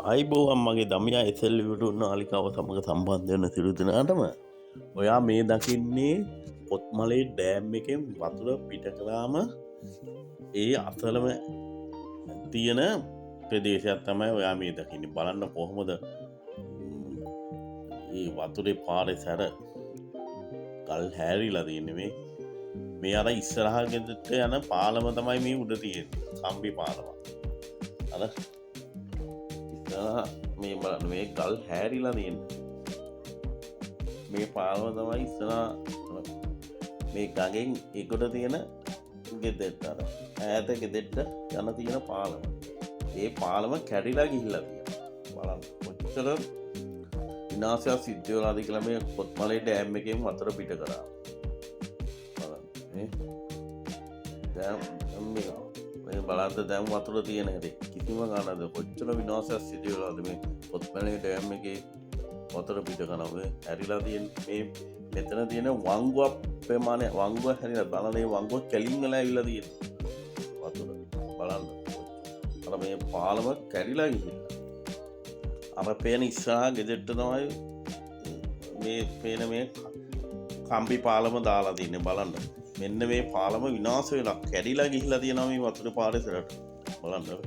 ආයිබෝවන් මගේ දමයා එසෙල් විටු නාලිකාව සමඟ සම්බන්ධ වන සිරුදනාටම ඔයා මේ දකින්නේ පොත්මලේ ඩෑම් එකෙන් වතුර පිට කලාම ඒ අසලම තියෙන ප්‍රදේශයක් තමයි ඔයා මේ දකින්න බලන්න කොහොමද ඒ වතුරේ පාරෙ සැර ගල් හැරිලා තියන්නේ මේ අර ඉස්සරහගෙදට යන පාලම තමයි මේ උඩ තියෙන කම්බි පාලම අර මේ බලන්න මේ ගල් හැරිලා තියෙන මේ පාලම තමයි ඉස්සරහ මේ ගඟෙන් එකට තියෙන ගෙදෙට්ට අර ඈත ගෙදෙට්ට යන තියෙන පාලම ඒ පාලම කැඩිලා ගිහිල්ලා තියෙනවා බලන්න කොච්චර විනාශයක් සිද්ධ වෙලාද කියලා මේ පොත්මලේ ඩෑම් එකෙන් වතුර පිට කරා බලන්න මේ බලන්න දැන් වතුර තියෙන හැටි කිසිම ගානක්ද කොච්චර විනාශයක් සිදු වෙලාද මේ පොත්මලේ ඩෑම් එකේ වතුර පිට කරනවා හැරිලා තියෙන මේ මෙතන තියෙන වංගුවක් ප්‍රමාණය වංගුව හැරිලා බලන්න මේ වංගුව කැලින් වෙලා ඇවිල්ලා තියෙන වතුර බලන්න අර මේ පාලම කැරිලා ගිහිල්ලා අර පේන ඉස්සරහා ගෙදෙට්ට තමයි මේ පේන මේ කම්බි පාලම දාලා තියන්නේ බලන්න මෙන්න මේ පාලම විනාශ වෙලා කැඩිලා ගිහිල්ලා තියෙනවා මේ වතුර පාරේ සරට බලන්න